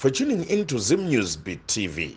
for tuning into Zim News Beat TV.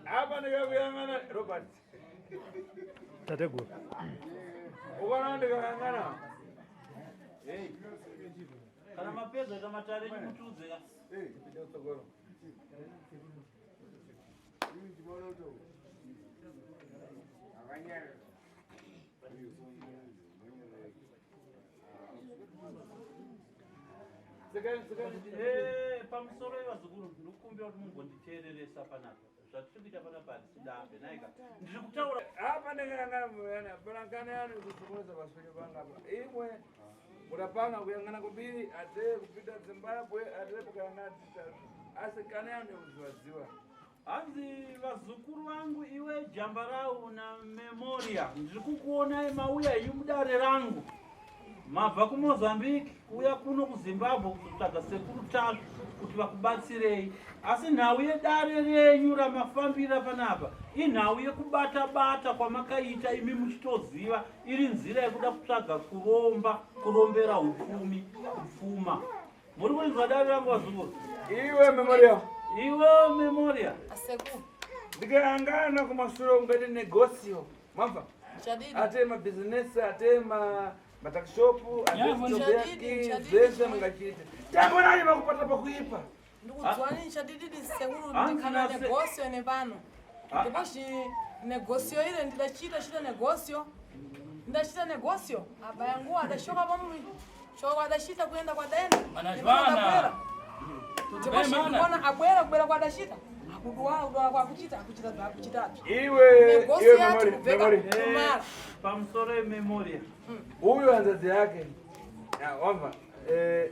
Hapa ndio kuyangana Robert. Tategura. Ubana ndio kuyangana. Kana mapezo kama tarehe mtuze. Ndio Sekuru. Pamusoro wevazukuru ndikukumbira kuti mungonditeereresa panapa zvatikuita panapa hatidambe naika ndiri kutaura Hapa ndio kuyangana mwana barankana yani kusukuza baswele banga. Imwe murapanga kuyangana kubiri ate kupita Zimbabwe ate kuyangana asikana yani uziwaziwa. hanzi vazukuru vangu iwe Jambarau na Memoria ndiri kukuona mauya yumudare rangu mabva kuMozambique uya kuno kuZimbabwe kutsvaga sekuru tasvo kuti vakubatsirei, asi nhau yedare renyu ramafambira panapa inhau yekubata-bata kwamakaita imi muchitoziva iri nzira yekuda kutsvaga kurombera upfumi kupfuma. Muri kurinzwa dare rangu wazukuru? Iwe Memoria. Sekuru. Ndikayangana kumashure ungati negosio. Mamva? Ate business, ate matakshop, ate zese mungachite. Tangu nani makupata pakuipa? Ndikudzwani chadidi Sekuru ndikana negosio nepano. Ndiposhi negosio ile ndidachita negosio. Ndachita negosio. Aba yangu adashoka pamwe. Shoka adashita kuenda kwa daenda. Manajwana. Ndiposhi ndikuona abwera kwa adashita. Kudwala kwa kuchita iwe Memoria pamusoro Memoria huyu anzazi yake wamba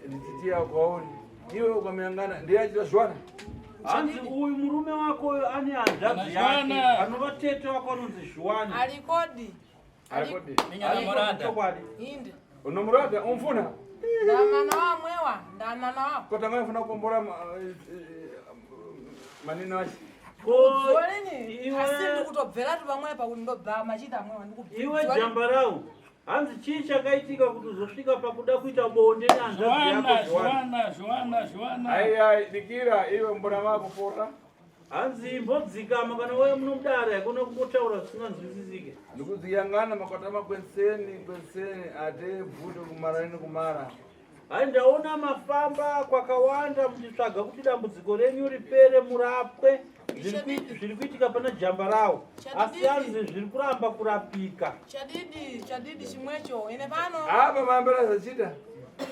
nititia kwauri iwe ukamyangana ndiye achita zwana hanzi uyu murume wako ane hanzvadzi yake anovatete wako anonzi Zwana alikodi inde unomurada umfuna ndamana wamwewa ndanana wako kota ngafuna kupombora maneno wachi iwe jambarau hanzi chii chakaitika kuti uzosvika pakuda kuita bonde nehanzvadzi yako Zwana. Ai dikira iwe mbona makupota hanzi imbodzikama kana wewe munomudara yakona kumbotaura zvisinganzwisisike ndikudziyangana makwata makwenseni ate bvuto kumara hai ndaona mafamba kwakawanda muchitsvaga kuti dambudziko renyu ripere murapwe zviri kuitika pana jambarau asi hanzi zviri kuramba kurapika chadidi chimwecho ine pano apa maambira zachita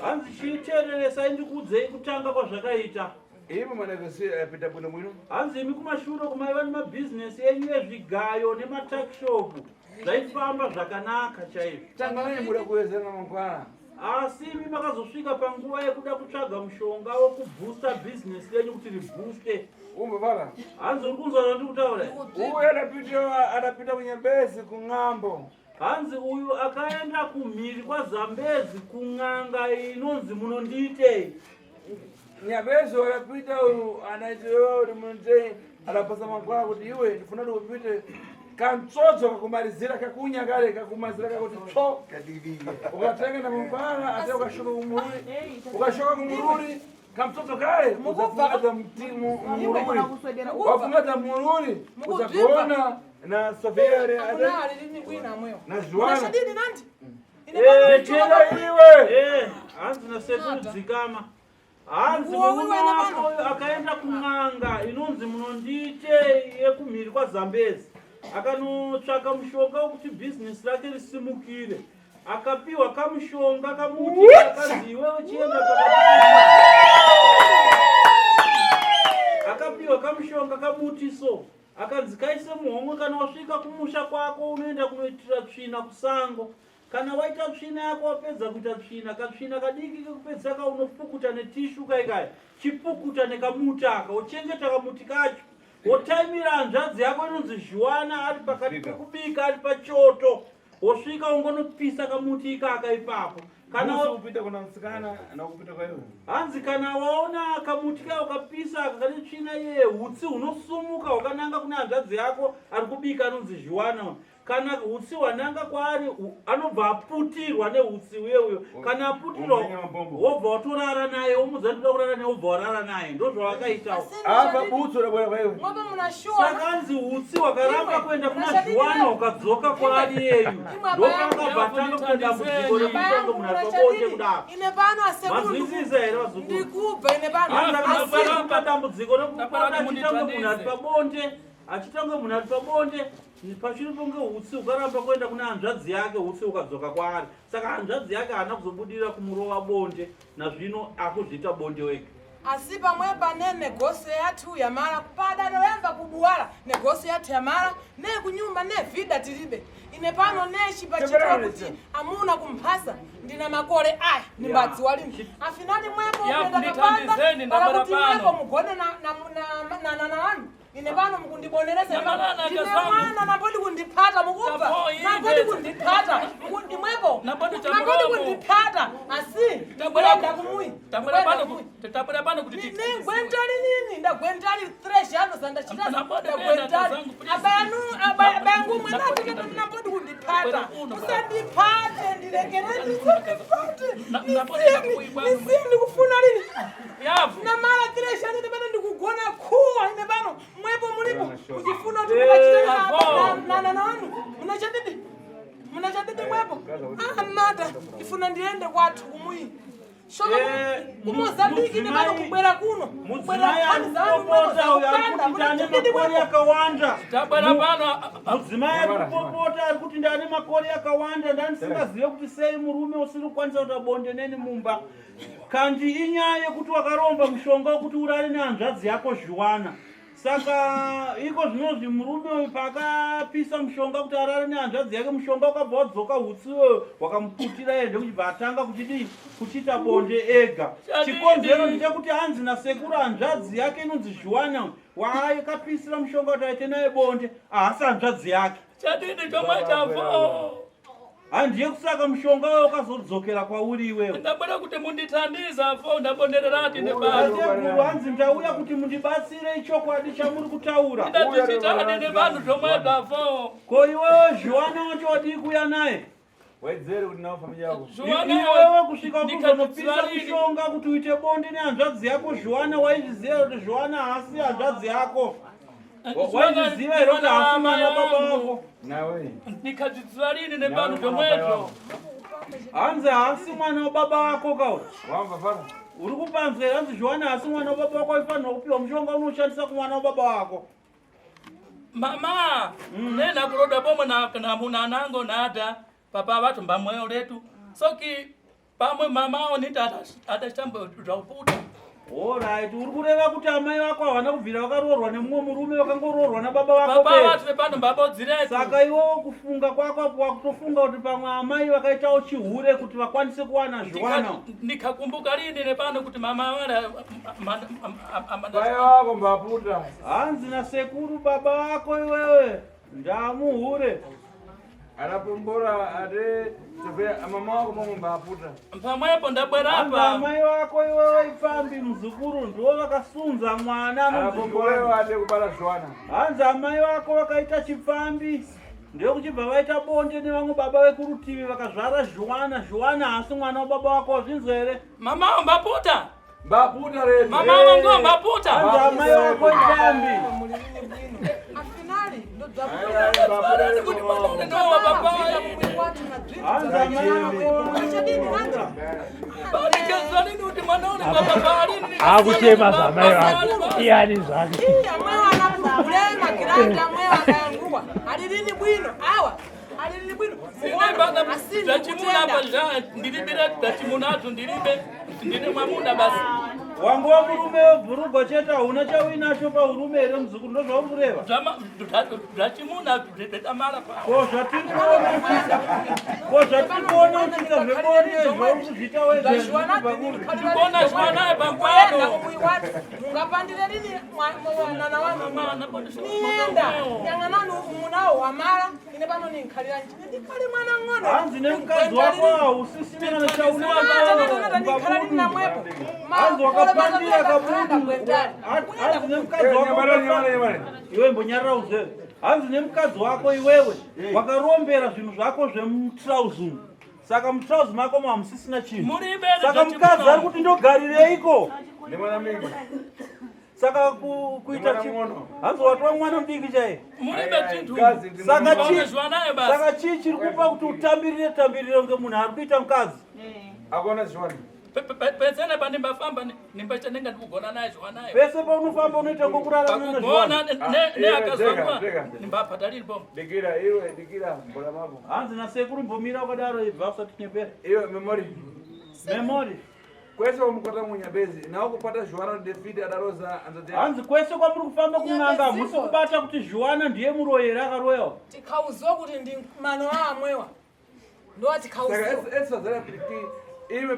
hanzi chiteereresai ndikuudzei kutanga kwazvakaita ipo manegosio yapita bwino mwino hanzi imi kumashure kumaiva nemabhizinesi enyu ezvigayo nematakishopu zvaifamba zvakanaka chaizvo tanganai muda kuwezera mangwana asi imi makazosvika panguva yekuda kutsvaga mushonga wokubhusta bhizinesi renyu kuti ribhuste umbavara hanzi uri kunzwa zvandiri kutaura uyu adapita kunyambezi kung'ambo hanzi uyu akaenda kumhiri kwaZambezi kun'anga inonzi munondiitei nyambezi adapita uyu anaitiwa kuti munonditei adapasa mangwana kuti iwe ndifuna kuti upite kamtsotso kakumalizira kakunya kale kakumalizira kakuti tso ukatenga na mambala ate ukashoka kumururi kamtsotso kale uzafungaza mtimu mururi wafungaza mururi uzakuona na Sofiare na Zwana chela iwe hanzi nasekuru dzikama hanzi murume wako akaenda kun'anga inonzi munondiite yekumhiri kwaZambezi akanotsvaka mushonga wekuti bhizinesi rake risimukire akapiwa kamushonga kamuti akazi iwe uchienda akapiwa kamushonga kamuti so akanzi kaise muhomwe kana wasvika kumusha kwako unoenda kunoitira tsvina kusango kana waita tsvina yako wapedza kuita tsvina katsvina kadiki kekupedzisa kaunopukuta netishu kaikai chipukuta nekamuti aka wochengeta kamuti kacho wotaimira hanzvadzi yako inonzi Zwana ari pakati pekubika ari pachoto wosvika ungonopisa kamuti ikaka ipapo kana upita kuna msikana na kupita kwa yeye hanzi kana waona kamuti ka ukapisa akakane tsvina yehutsi unosumuka wakananga kuna hanzvadzi yako ari kubika anonzi Zwana kana hutsi wananga kwaari anobva aputirwa nehutsi uyo kana aputirwa wobva watorara naye womudza ndoda kurara naye wobva warara naye ndozvawakaitawo apa butso rabwera kwa iwe saka hanzi hutsi wakaramba kuenda kuna Zwana ukadzoka kwaari iyeyu ndokakabvatanga kuna dambudziko rekutonge munhu ari pabonde kudaro mazwisisa here vazukuru dambudziko rekupata achitange munhu ari pabonde pachiri ponge hutsi ukaramba kuenda kuna hanzvadzi yake hutsi ukadzoka kwaari saka hanzvadzi yake haana kuzobudira kumurova bonde nazvino akuzviita bonde wega asi pamwe pane negosio yathu yamala kupada noyamba kubuwala negosio yathu yamala nekunyumba nevhidha tiribe ine pano nechipachitwa kuti amuna kumphasa ndina makole aya nimbadziwa lini afinani mwepo uenda kapanda para kuti mwepo mugone na wanu ine pano mukundibonereza ndine mwana nambodi kundipata mukubva nambodi kundipata ndimwepo nambodi kundipata asi ndabwera kumui tabwera pano kuti gwentali nini ndagwentali thresh ano sandachita ndagwentali abayangu mwenati nambodi kundipata usandipate ndirekereni nisini kufuna lini namala thresh ani ndibana ndikugona kuwa ine pano mwepo mulipo uchifuna kuti mukachitana nanu munachadidi mwepo mata ifuna ndiende kwathu kumui shoka kumozambiki ne bano kubwera kuno kubwera khani zanu makori akawanda tabwera pano mudzimai kupopota kuti ndane makori akawanda ndanisingazive kuti sei murume usiri kukwanisa kuti abonde neni mumba kandi inyaya kuti wakaromba mushonga wekuti urare nehanzvadzi yako zviwana saka iko zvinozvi murume uyu pakapisa mushonga kuti arare nehanzvadzi yake mushonga ukabva wadzoka hutsi wakamuputira ende kuchibva atanga kuchiita bonde ega chikonzero ndechekuti hanzi nasekuru hanzvadzi yake inonzi zviwana waakapisira mushonga kuti aite naye bonde haasi hanzvadzi yake chadini chomwe chavo handiye kusaka mushonga wewe ukazodzokera kwauri iwewe ndabwera kuti mundithandiza fo ndabondererati nebantu hanzi ndauya kuti mundibatsire ichokwadi chamuri kutaura ndatichitani nevanhu zomwedza fo ko iwewe zviwana wacho wadii kuya naye wedzere kuti nawo family yako iwewe kusvika kuzonopisa mushonga kuti uite bonde nehanzvadzi yako zviwana waizviziva kuti zviwana haasi hanzvadzi yako waizviziva here kuti haasi mwana baba wako nawe ndikadzidzira lini nevanhu zomwedzo hanzi haasi mwana wababa wako kauri wamba fara uri kupanzira hanzi zviwana haasi mwana wababa wako aifanira kupiwa mushonga unoshandisa kumwana wababa wako mama nena kuroda pomwe na munanango nada papa vatu mbamweyo letu soki pamwe mamao niti atachitamba zvauputa Alright, uri kureva kuti amai vako havana kubvira vakarorwa nemumwe murume vakangororwa nababa vako baba vatu vepano mbabodziretu saka iwewo kufunga kwako wakutofunga kuti pamwe amai vakaitawo chihure kuti vakwanise kuwana zviwana ndikakumbuka lini nepano kuti mama vara bai wako mbaputa hanzi nasekuru baba vako iwewe ndamuhure anapombora ade tove mama wako momwe mbaputa pamwepo ndabwerapa amai vako iwewe ipambi muzukuru ndiwo vakasunza mwana anapombora ade kubala zviwana hanzi amai vako vakaita chipfambi ndekuchibva vaita bonde nevamwe baba vekurutivi vakazvara zviwana hasi mwana wababa wako wazvinzwa here mama mbaputa redu mama vangu mbaputa hanzi amai vako ipambi akuchema zamai vako iyani zvake alilini bwino awa alilini bwino ndachimunapa ndilibire ndachimunatu ndilibe ndine mwamuna basi wangu wa murume webhurugwa chete hauna chauinacho pahurume here muzukuru ndozvauri kureva zvachimuna zvetamara ko zvatiri kuona uchita zvebonde zvauri kuzvita wezvekuona zvivanaye pamkwano mungapandire lini mwana wanu nienda yanganani munawo wamala ine pano ninkhalira ndikhali mwana ng'ono hanzi nemukadzi wako hausisimira ninkhala lini namwepo hanzi wakapandira kabudu hanzi nemukadzi wako iwe mbonyarira uzere hanzi nemukadzi wako iwewe wakarombera zvinhu zvako zvemutrauzumu saka mutrauzi mako mamusisina chinhu saka mukadzi ari kuti ndogarireiko saka kuita hanzi watova mwana mudiki chaiye saka chii chiri kupa kuti utambirire kunge munhu ari kuita mukadzi akona zviwana pesene pandimbafamba nimbachanenga ndikugona naye zvivanayo pese paunofamba unoita ngokurarana neakazvakwa nimbabhadaliri pomwe dikira iwe dikira mbola mako hanzi nasekuru mbomira wakadaro ibva usati nyepera iwe memory kwese wamukota munyabezi nawo kupata zviwana David adaroza hanzi kwese kwamuri kufamba kun'anga hamusi kubata kuti zviwana ndiye muroyeri akaroyawo tikauziwa kuti ndi mano aamwewa ndova tikauziwa esazara kuti iwe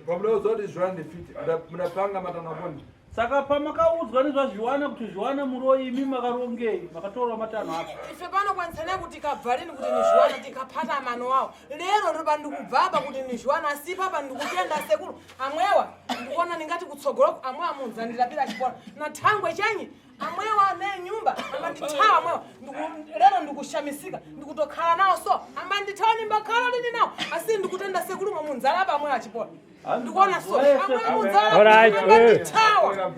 pablo zoti zviwana David mudapanga matana koni Saka pamakaudzwa nezvazviwana kuti zviwana muroi imi makarongei makatora matano apo. Ife pano kwanisana kuti kabvarini kuti nizviwana tikapata mano wawo. Lero ndo bandikubvaba kuti nizviwana asi papa ndikutenda Sekuru. Amwewa ndikuona ningati kutsogolo amwewa munzandira chipona. Na thangwe chanyi amwewa ne nyumba amandithawa amwewa. Lero ndikushamisika ndikutokhala nawo so amandithawa nimbakhala lini nawo. Asi ndikutenda Sekuru munzala apa amwewa chipona. Ndikuona so amwewa munzala amandithawa.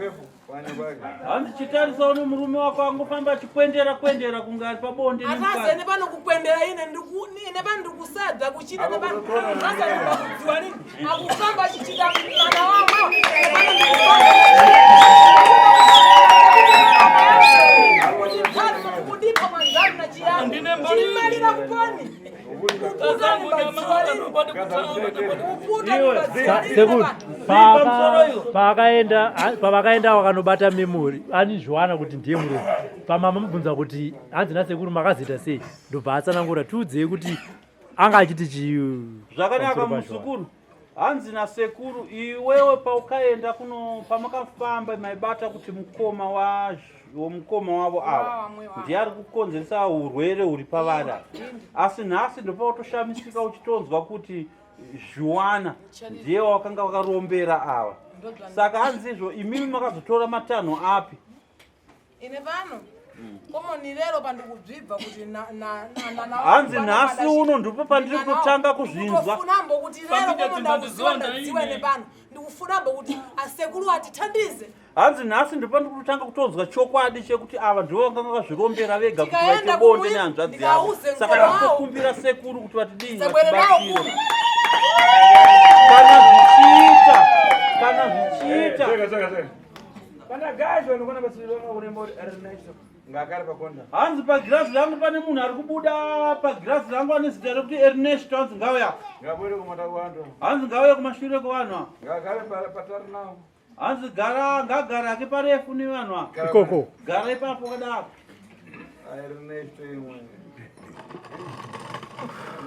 Handi chitarisa uno murume wako angofamba achikwendera kunga pabonde nemukati. Akaze nepano kukwendera ine pano ndikusadza kuchita nepano. Asa ndikudziwa nini? Akufamba achichita mwana wangu. Kudipa manzani na chiyani. Chimalira kuponi. Sekuru, pavakaenda wakanobata memori anizviwana kuti ndiye murume. Pamamubvunza kuti hanzi naSekuru makazita sei, ndobva atsanangura tiudzei kuti anga achiti chii. Zvakanaka musukuru. Hanzi naSekuru iwewe paukaenda kuno pamakafamba maibata kuti mukoma wavo ava ndiye ari kukonzeresa urwere huri pavari. Asi nhasi ndopautoshamisika uchitonzwa kuti zviwana ndiye wakanga wakarombera ava. Saka hanzi izvo imimi makazotora matanho api? Ine pano komoni lero pandikubvibva kuti hanzi nhasi uno ndipo pandiri kutanga kuzvinzwa. Ndikufunambo kuti lero komo ndakuziwa nepano ndikufunambo kuti aSekuru atithandize. Hanzi nhasi ndipo ndiri kutanga kutonzwa chokwadi chekuti ava ndivo vakanga vakazvirombera vega kuti vaite bonde nehanzvadzi yavo. Saka ndikukumbira Sekuru kuti vatidii vatibatsire. Kana zvichiita Kana gajo ndikona basiro urembo Ernesto ngakari pakonda. Hanzi pagirazi rangu pane munhu ari kubuda pagirazi rangu ane zita rekuti Ernesto hanzi ngauya. Ngabwere kumata kuvanhu. Hanzi ngauya kumashure kwevanhu. Ngagare patari nawo. Hanzi ngagara ake parefu nevanhu. Ikoko. Gara ipapo kadaro. Ernesto imwe.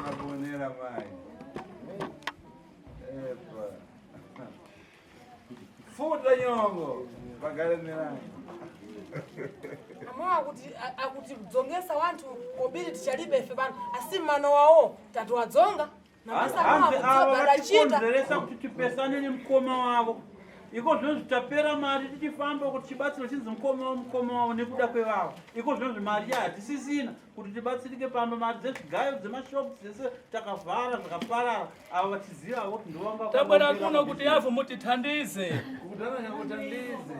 Mabonera mai. Epa. Futa nyongo. Bagale nani. Amwa akuti dzongesa wantu obiri tichalibe ife bana asi mano wawo tatuwadzonga na masa ava vatikonzeresa kuti tipesane nemukoma wavo. Iko zvino zvitapera mari tichifamba kuti tibatsire chinzi mukoma wavo nekuda kwevavo. Iko zvino mari yatisisina kuti tibatsirike pamba mari dzezvigayo dzemashopu dzese takavhara zvakaparara. Ava vachiziva kuti ndovanga tabwera kuno kuti yavhu mutithandize.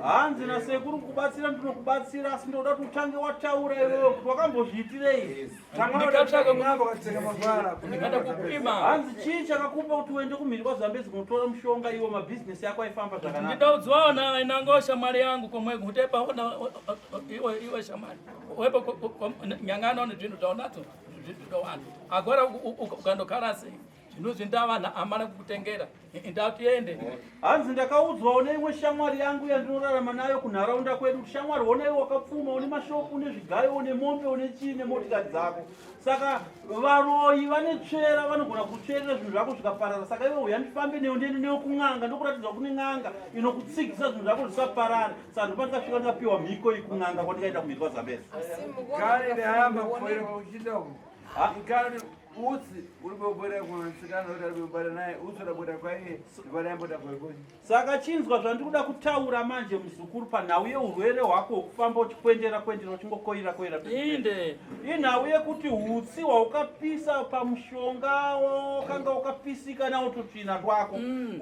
Hanzi naSekuru kubatsira ndinokubatsira asi ndoda kuti utange wataura iwewe kuti wakambozviitirei. Ndikatsvaka kunamba katseka mavhara Ndikada kupima. Hanzi chii chakakupa kuti uende kumhiri kwaZambezi kunotora mushonga iwo mabhizinesi yako aifamba zvakanaka? Ndidaudzwaona inango shamwari yangu komweko kuti paona iwe shamwari. Wepo nyangano nezvinhu zvaonadzo zvitowanda. Agora ukandokhala sei? Zvinhu ndavana amana kukutengera. Ndatiende. Hanzi ndakaudzwa une imwe shamwari yangu yandinorarama nayo kunharaunda kwedu. Shamwari wona iwe wakapfuma une mashopu une zvigayo une mombe une chii nemotikari dzako. Saka varoi vane tsvera vanogona kutsverera zvinhu zvako zvikaparara. Saka iwe uyandifambe newe ndiende newe kun'anga ndokuratidza kune n'anga inokutsigisa zvinhu zvako zvisaparare. Saka ndopandikasvika ndikapiwa mhiko ikun'anga kwandikaenda kumhiri kwaZambezi. kari ndihamba kufoira kuchitoko. Ikari utsi uribobwera kusikana uribobwera naye utsi urabwera kwaiye ibara yamboda kwekoni. Saka chinzwa zvandikuda kutaura manje musukuru panhau yeurwere hwako hwekufamba uchikwendera uchingokoira. Inde. Inhau yekuti hutsi hwaukapisa pamushonga wakanga ukapisika nawo tutsvina twako.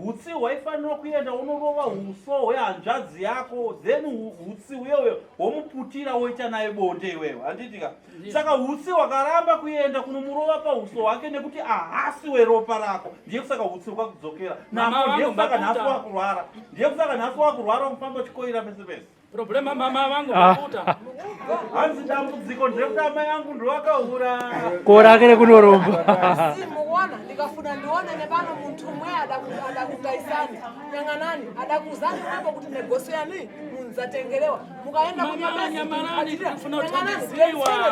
Hutsi hwaifanira kuenda unorova huso hwehanzvadzi yako then hutsi uyewe womuputira woita naye bonde iwewe. Handitika. Saka hutsi hwakaramba kuenda kunomurova pahuso hwake nekuti ahasi weropa rako. Ndiye kusaka hutsi hwakudzokera. Ndiye kusaka nhasi wakurwara. Ndiye kusaka nhasi wakurwara kufamba uchikoira pese pese. Problema mama wangu mafuta. Hanzi dambudziko ndekuti amai angu ndowakahura. Kora kere kunoromba. Simuona ndikafuna ndione nepano muntu umwe adakutaisani nyang'anani adakuzani hapo kuti negosiyani munzatengelewa mukaenda kunyamani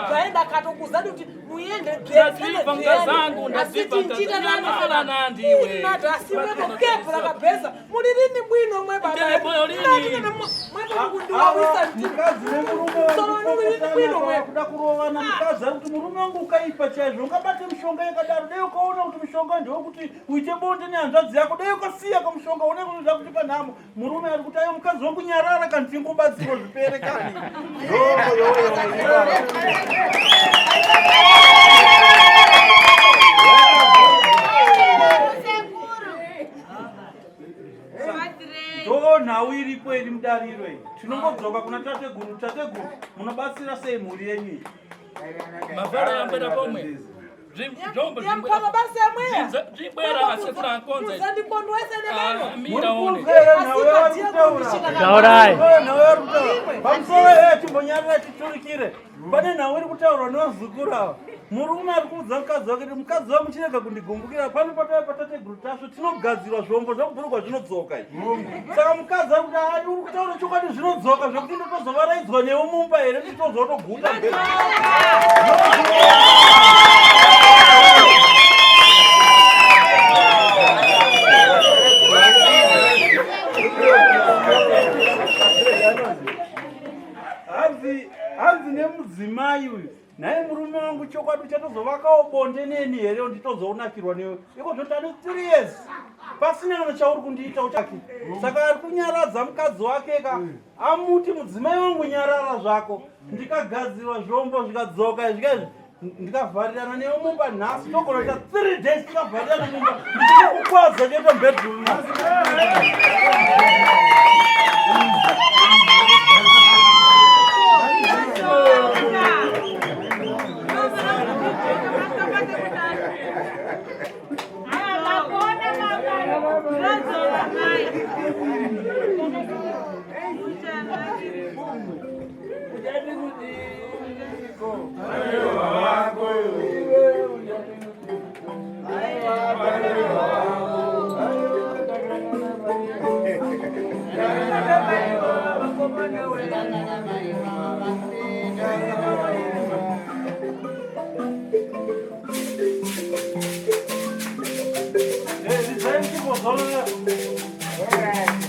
kaenda katokuzani kuti muende ndasiwepo kepo lakapesa muli lini bwino mwe kuda kurovana mukadzi ari kuti murume wangu ukaipa chaizvo ungabate mishonga yakadaro dai ukaona kuti mishonga ndewokuti uite bonde nehanzvadzi yako dai ukasiya kamushonga unenge unoda kuti panhamo murume ari kuti ayo mukadzi wangu nyarara kana tingobatsiro zvipere kani nhau iripo iri mudariro iyi tinongodzoka kuna tateguru munobatsira sei mhuri yenyu Mavara yambera pomwe. Yampama basi ya mwea. Jibwera asekura ankonze. Uzandi ponwese nebano. Mira one. Taurai. Pamsoro chimbonyarira chiturikire. Pane nhau iri kutaurwa nevazukuru. Murume ari kuudza mukadzi wake kuti mukadzi wangu chirega kundigumbukira pano patateguru tasvo tinogadzirwa zvombo zvakubhurugwa zvinodzoka. Saka mukadzi ari kuti ai uri kutaura chokwadi zvinodzoka zvokuti ndotozovaraidzwa newe mumba here nditozotoguta mberi. Hanzi nemudzimai uyu naye murume wangu chokwadi uchatozovakawo bonde neni here nditozoonakirwa newe iko zvotani 3 years pasina kana chauri kundiita uchaki saka ari kunyaradza mukadzi wake ka amuti mudzimai wangu nyarara zvako ndikagadzirwa zvombo zvikadzoka izvikaizvi ndikavharirana newe mumba nhasi togona kuita 3 days tikavharirana mumba ndichikukwadza choita bedroom Hey,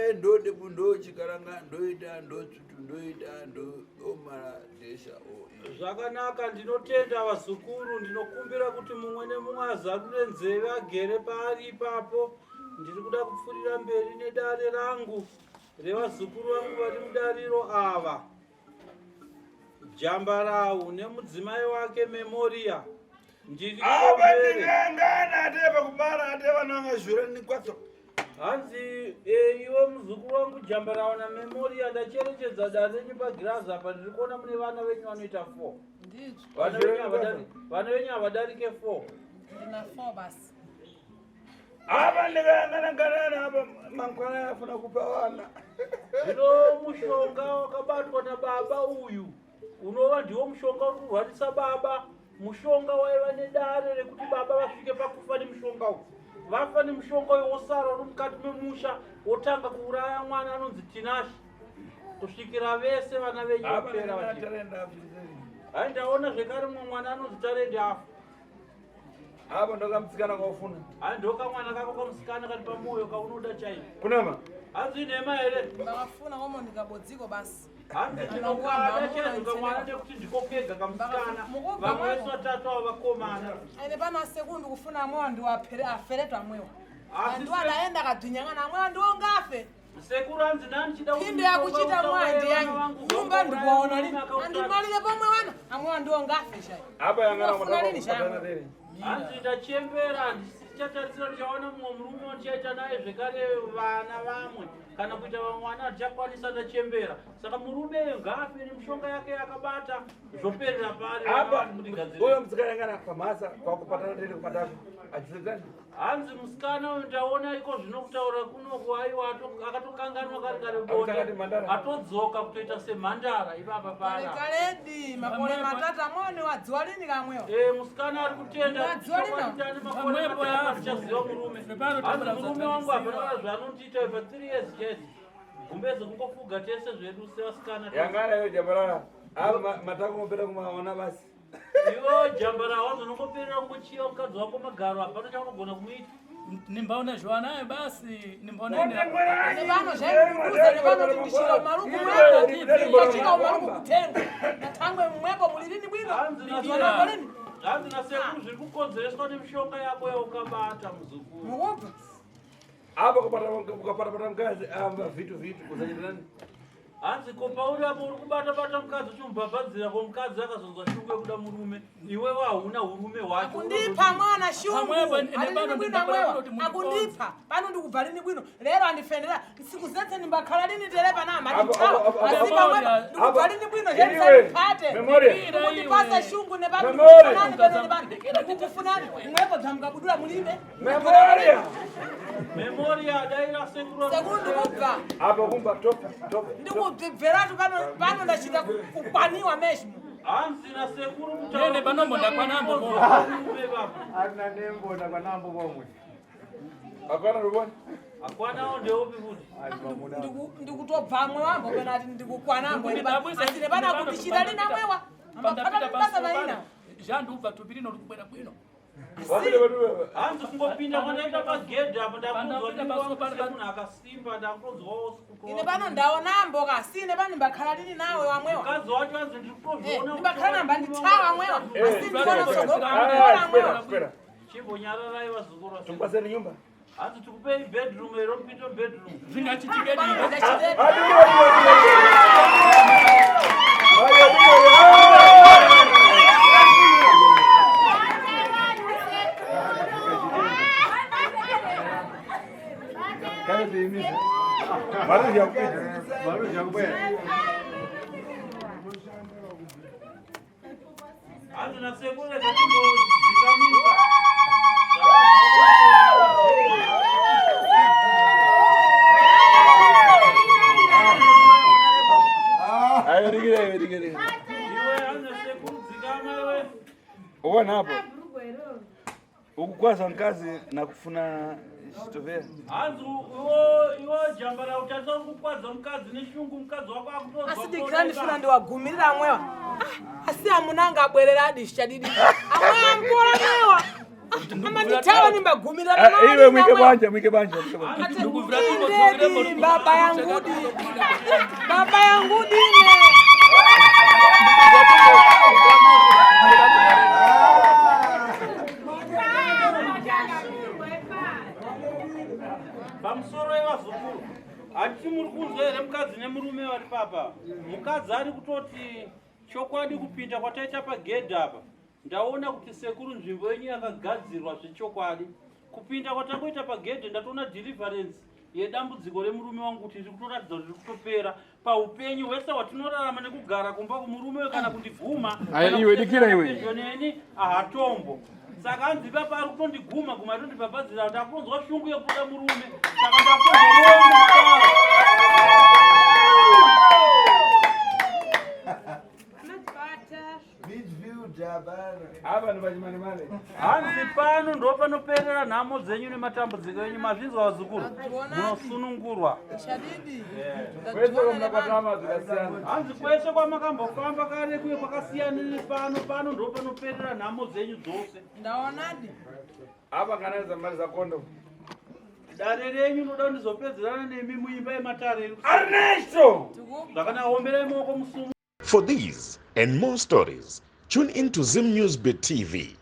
dai ndode bundo chikaranga ndoita ndotsutu ndoita ndo omara desha zvakanaka. Ndinotenda vazukuru, ndinokumbira kuti mumwe nemumwe azarure nzeve agere paari ipapo. Ndiri kuda kupfuurira mberi nedare rangu revazukuru vangu vari mudariro ava. Jambarau nemudzimai wake Memoria. Ndiri ndingangana atepa kubara ateva nangazvura nikwatso. Hanzi iwe muzukuru wangu Jambarau naMemoria, ndacherechedza dare renyu pagirazi apa. Ndiri kuona mune vana venyu vanoita 4. Vana venyu havadarike 4. Ndina 4 basi. Apa ndingangana apa mangwana yafuna kupa vana. Zvino mushonga wakabatwa nababa uyu unova ndiwo mushonga uri kurwarisa baba. Mushonga waiva nedare rekuti baba vasvike pakufa nemushonga uyu. Vafa nemushonga uyu wosara uri mukati memusha, wotanga kuuraya mwana anonzi Tinashi kusvikira vese vana venyu vapera vachira. Hai, ndaona zvekare mumwe mwana anonzi Tarendi afa. Apa ndokamutsikana kwaufuna. Hai, ndokamwana kako kamusikana kati pamwoyo kaunoda chaiko. Kunama. Hanzi nhema here. Ndakafuna komo ndikabodziko basi. Hanzi tinokada chezuka mwana nekuti ndikopega kamusikana. Vamwe vese vatatu ava vakomana. Ine pana Sekuru ndikufuna amwewa ndiwaferetwa amwewa. Andu adaenda kadhunyangana amwewa ndiongafe. Sekuru hanzi nani chida Inde yakuchita mwandi yangu. Nyumba ndikuwaona lini. Andimalire pomwe wana amwewa ndiongafe shai. Apa yangana Wafuna lini shai. hanzi ndachembera ndichatarisira ndichaona mumwe murume wandichaita naye zvekare vana vamwe kana kuita vamwe vana ndichakwanisa ndachembera. Saka murume ngafe nemushonga yake yakabata zvoperera pari. Apa uyo musikana yangana pamhasa kwakupatana tiri kumatatu achisekani. Hanzi musikana uyu ndaona iko zvinokutaura kunoku aiwa akatokanganwa kare kare bonde atodzoka kutoita semhandara ipapa para. Kaledi makore matatu amwone wadziwa lini kamwewa. Musikana ari kutenda ndani makore matatu achaziva murume. Hanzi murume wangu hapana zvaanondiita pa 3 years chete. Gumbeze kungofuga tese zvedu sevasikana. Yangana yo Jambarau. Apa matako mopera kumaona basi. Iwo Jambarau wazonongopera kungochiya mukadzi wako magaro hapana chaunogona kumuita. Nimbaona zvanaye basi nimbaona ine Nevano zvaikukuza nevano ndishira maruku mwepo ndishira maruku kutenga natangwe mwepo mulilini bwino ndizona kolini. Hanzi nasekuru zviri kukonzereswa nemishonga yako yaukabata muzukuru. Mukupa Apa kupata mkazi amba vitu kuzanyirirani. Hanzi kopauri apo uri kubata mukadzi uchimbabhadzira kwomukadzi akazonzwa shungu yekuda murume. Iwewe hauna urume wacho. akundipa mwana shungu alini bwino amwewa akundipa pano ndikubva lini bwino lero andifendera siku zese ndimbakhala lini tereva namatitawa asipa mwepa ndikubva lini bwino zvenisapate kundipasa shungu nevanikukufunani mwepo dzamukabudura mulime Memoria daira Sekuru ndikubva Apa kumba top. ndikubveratu pano ndachita kukwaniwa mesmo. Hanzi nasekuru nene panombo ndakwanambo mo Ana nembo ndakwanambo pomwe. Akwana ruboni. akwanao ndeupi kuti ndikutobva mwe wambo penati ndikukwanambo asine pana kutishira lina mwewa pandapita ambapata maina zhandubva tupirino rikubwera bwino hanzi kungopinda kwanaita pagedhi apo ndakunzwa munhu akasimba ndakutonzwawo ine pano ndaonambo kasine pani mbakhala lini nawe wamwewa mukadzi wacho hanzi ndikutozviona ndibakhala namba ndithawa mwewa asindikona sogoaona mwewa chimbonyararai vazukuru Tumpaseni nyumba. hanzi tikupei bedroom ero mpito bedroom zvingachitikedi hanzi nasekuru zakatimbozikamisa Ayo digire. iwe hanzi nasekuru dzikama iwe Uona hapo. Ukukwaza mkazi na kufuna chitovera. hanzi iwo Jambarau utatsa kukwadza mukadzi neshungu mukadzi wako akutozwa asidikira ndifuna ndiwagumirira mwewa asi amunanga abwerera adishi chadidi amwewa mkola mwewa Amanditawa nimbagumira nawo. Iwe mwike banja, mwike banja. Ndedi baba yangu di. Baba yangu dine. Pamusoro wevazukuru ati muri kunzwa here mukadzi nemurume vari papa. Mukadzi ari kutoti chokwadi kupinda kwataita pagedhi apa ndaona kuti sekuru nzvimbo yenyu yakagadzirwa zvechokwadi. Kupinda kwatangoita pagedhi ndatoona deliverance yedambudziko remurume wangu kuti riri kutoratidza kuti riri kutopera paupenyu hwese hwatinorarama nekugara kumba kumurume kana kundiguma Iwe dikira iwe. neni ahatombo. Saka hanzi papa ari kutondiguma guma atondibhabhadzira kuti akunzwa shungu yekuda murume saka ndakonzwa hanzi pano ndo panoperera nhamo dzenyu nematambudziko enyu. Mazvinzwa vazukuru munosunungurwa. Shadidi. Hanzi kwese kwamakambofamba kare kuye kwakasiyana nepano ndo panoperera nhamo dzenyu dzose. Ndaonadi. Apa kana zamari za kondo. Dare renyu noda ndizopedzerana nemi muimba yematare. Ernesto! Zvakanaomberai maoko musumu. For these and more stories, tune into Zim News Bit TV